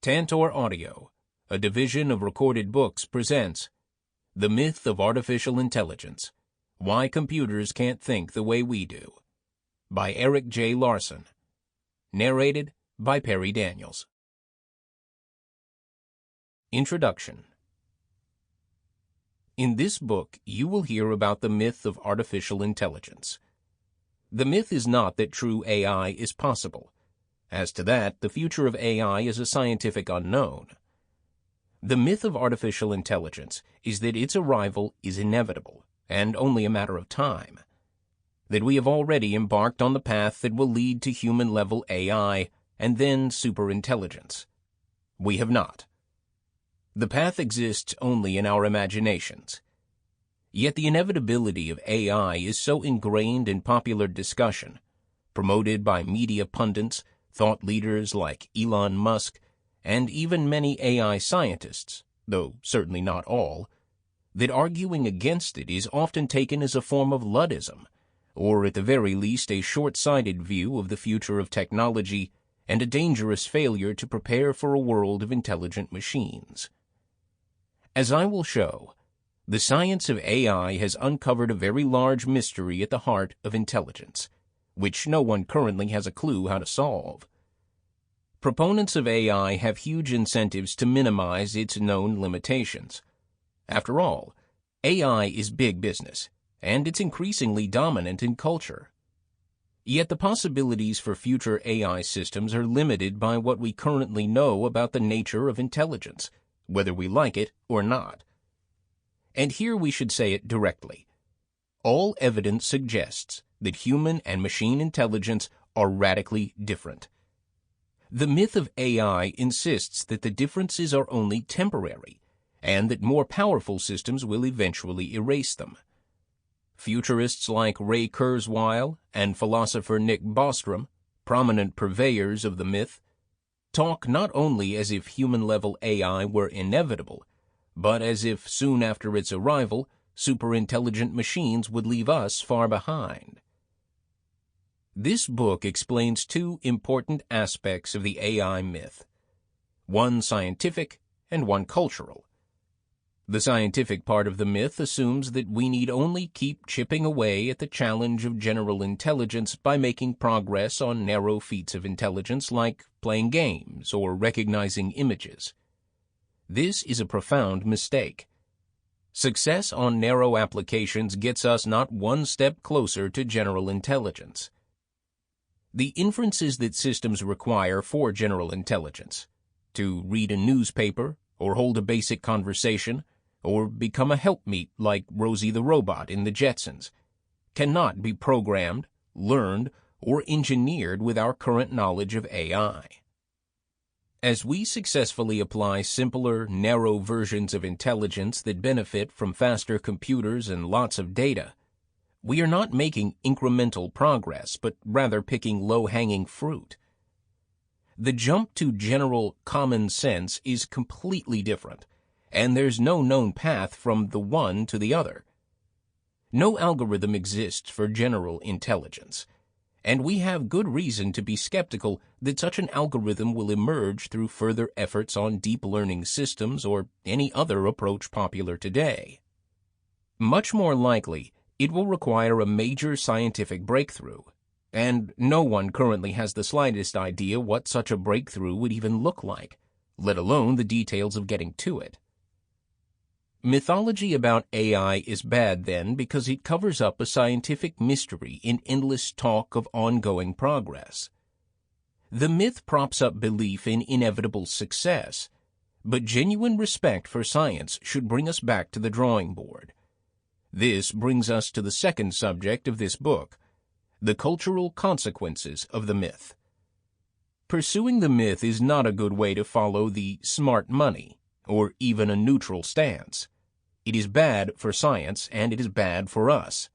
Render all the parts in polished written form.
Tantor Audio, a division of Recorded Books, presents The Myth of Artificial Intelligence: Why Computers Can't Think the Way We Do, by Erik J. Larson. Narrated by Perry Daniels. Introduction. In this book, you will hear about the myth of artificial intelligence. The myth is not that true AI is possible. As to that, the future of AI is a scientific unknown. The myth of artificial intelligence is that its arrival is inevitable, and only a matter of time. That we have already embarked on the path that will lead to human-level AI, and then superintelligence. We have not. The path exists only in our imaginations. Yet the inevitability of AI is so ingrained in popular discussion, promoted by media pundits, thought leaders like Elon Musk, and even many AI scientists, though certainly not all, that arguing against it is often taken as a form of Luddism, or at the very least a short-sighted view of the future of technology and a dangerous failure to prepare for a world of intelligent machines. As I will show, the science of AI has uncovered a very large mystery at the heart of intelligence, which no one currently has a clue how to solve. Proponents of AI have huge incentives to minimize its known limitations. After all, AI is big business, and it's increasingly dominant in culture. Yet the possibilities for future AI systems are limited by what we currently know about the nature of intelligence, whether we like it or not. And here we should say it directly. All evidence suggests that human and machine intelligence are radically different. The myth of AI insists that the differences are only temporary, and that more powerful systems will eventually erase them. Futurists like Ray Kurzweil and philosopher Nick Bostrom, prominent purveyors of the myth, talk not only as if human-level AI were inevitable, but as if soon after its arrival, superintelligent machines would leave us far behind. This book explains two important aspects of the AI myth, one scientific and one cultural. The scientific part of the myth assumes that we need only keep chipping away at the challenge of general intelligence by making progress on narrow feats of intelligence like playing games or recognizing images. This is a profound mistake. Success on narrow applications gets us not one step closer to general intelligence. The inferences that systems require for general intelligence, to read a newspaper, or hold a basic conversation, or become a helpmeet like Rosie the Robot in the Jetsons, cannot be programmed, learned, or engineered with our current knowledge of AI. As we successfully apply simpler, narrow versions of intelligence that benefit from faster computers and lots of data, we are not making incremental progress, but rather picking low-hanging fruit. The jump to general common sense is completely different, and there's no known path from the one to the other. No algorithm exists for general intelligence, and we have good reason to be skeptical that such an algorithm will emerge through further efforts on deep learning systems or any other approach popular today. Much more likely, it will require a major scientific breakthrough, and no one currently has the slightest idea what such a breakthrough would even look like, let alone the details of getting to it. Mythology about AI is bad, then, because it covers up a scientific mystery in endless talk of ongoing progress. The myth props up belief in inevitable success, but genuine respect for science should bring us back to the drawing board. This brings us to the second subject of this book, the cultural consequences of the myth. Pursuing the myth is not a good way to follow the smart money, or even a neutral stance. It is bad for science, and it is bad for us.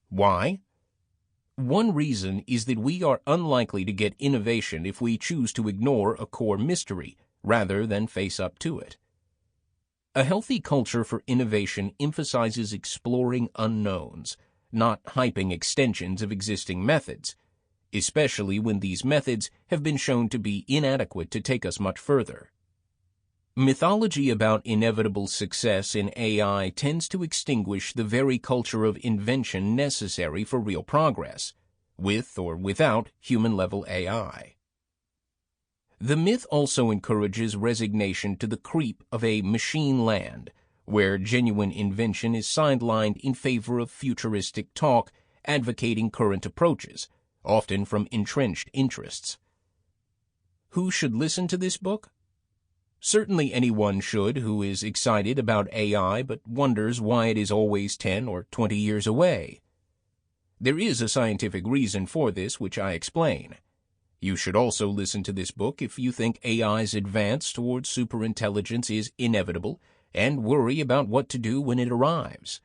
Why? One reason is that we are unlikely to get innovation if we choose to ignore a core mystery, rather than face up to it. A healthy culture for innovation emphasizes exploring unknowns, not hyping extensions of existing methods, especially when these methods have been shown to be inadequate to take us much further. Mythology about inevitable success in AI tends to extinguish the very culture of invention necessary for real progress, with or without human-level AI. The myth also encourages resignation to the creep of a machine land, where genuine invention is sidelined in favor of futuristic talk advocating current approaches, often from entrenched interests. Who should listen to this book? Certainly anyone should who is excited about AI but wonders why it is always 10 or 20 years away. There is a scientific reason for this, which I explain. You should also listen to this book if you think AI's advance towards superintelligence is inevitable and worry about what to do when it arrives.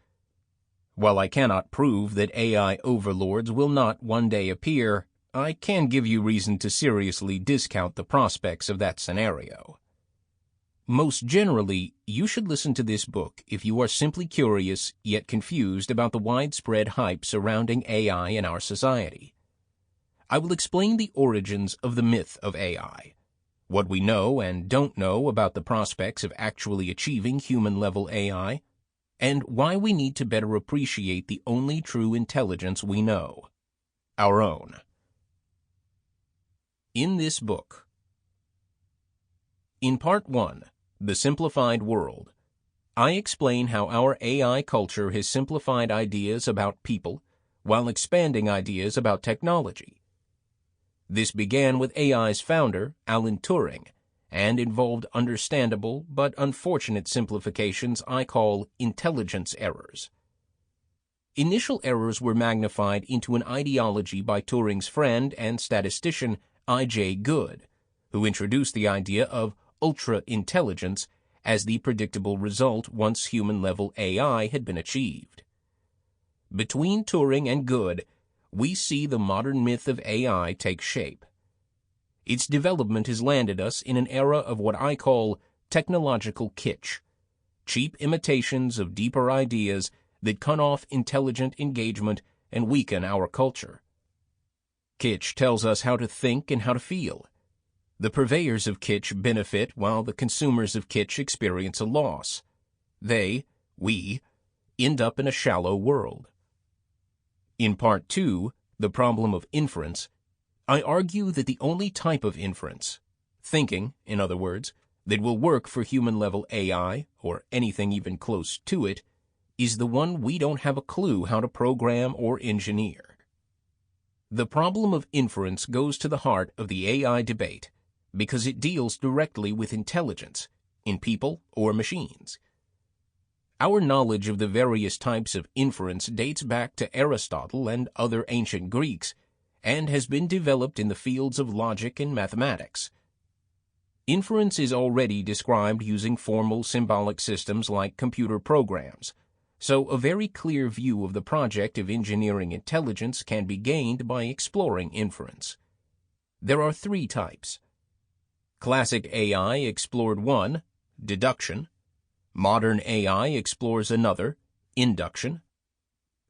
While I cannot prove that AI overlords will not one day appear, I can give you reason to seriously discount the prospects of that scenario. Most generally, you should listen to this book if you are simply curious yet confused about the widespread hype surrounding AI in our society. I will explain the origins of the myth of AI, what we know and don't know about the prospects of actually achieving human-level AI, and why we need to better appreciate the only true intelligence we know, our own. In this book. In Part 1, The Simplified World, I explain how our AI culture has simplified ideas about people while expanding ideas about technology. This began with AI's founder, Alan Turing, and involved understandable but unfortunate simplifications I call intelligence errors. Initial errors were magnified into an ideology by Turing's friend and statistician I.J. Good, who introduced the idea of ultra-intelligence as the predictable result once human-level AI had been achieved. Between Turing and Good, we see the modern myth of AI take shape. Its development has landed us in an era of what I call technological kitsch, cheap imitations of deeper ideas that cut off intelligent engagement and weaken our culture. Kitsch tells us how to think and how to feel. The purveyors of kitsch benefit while the consumers of kitsch experience a loss. We, end up in a shallow world. In Part 2, The Problem of Inference, I argue that the only type of inference, thinking, in other words, that will work for human-level AI, or anything even close to it, is the one we don't have a clue how to program or engineer. The problem of inference goes to the heart of the AI debate because it deals directly with intelligence, in people or machines. Our knowledge of the various types of inference dates back to Aristotle and other ancient Greeks, and has been developed in the fields of logic and mathematics. Inference is already described using formal symbolic systems like computer programs, so a very clear view of the project of engineering intelligence can be gained by exploring inference. There are 3 types. Classic AI explored one, deduction. Modern AI explores another, induction.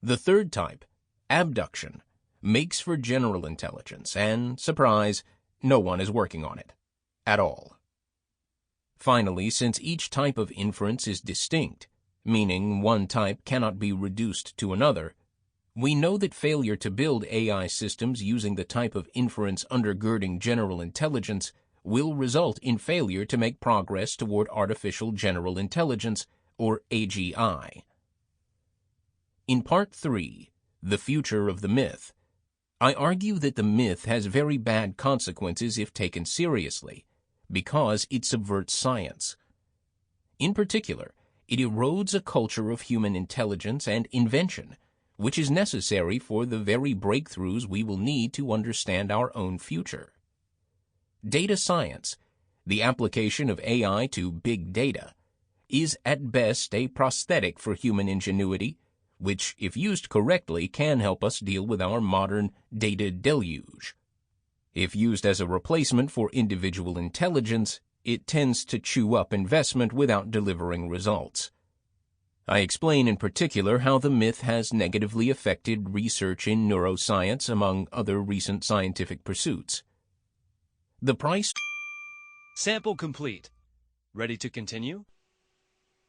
The 3rd type, abduction, makes for general intelligence, and, surprise, no one is working on it. At all. Finally, since each type of inference is distinct, meaning one type cannot be reduced to another, we know that failure to build AI systems using the type of inference undergirding general intelligence will result in failure to make progress toward artificial general intelligence, or AGI. In Part 3, The Future of the Myth, I argue that the myth has very bad consequences if taken seriously, because it subverts science. In particular, it erodes a culture of human intelligence and invention, which is necessary for the very breakthroughs we will need to understand our own future. Data science, the application of AI to big data, is at best a prosthetic for human ingenuity, which, if used correctly, can help us deal with our modern data deluge. If used as a replacement for individual intelligence, it tends to chew up investment without delivering results. I explain in particular how the myth has negatively affected research in neuroscience, among other recent scientific pursuits. The price. Sample complete. Ready to continue?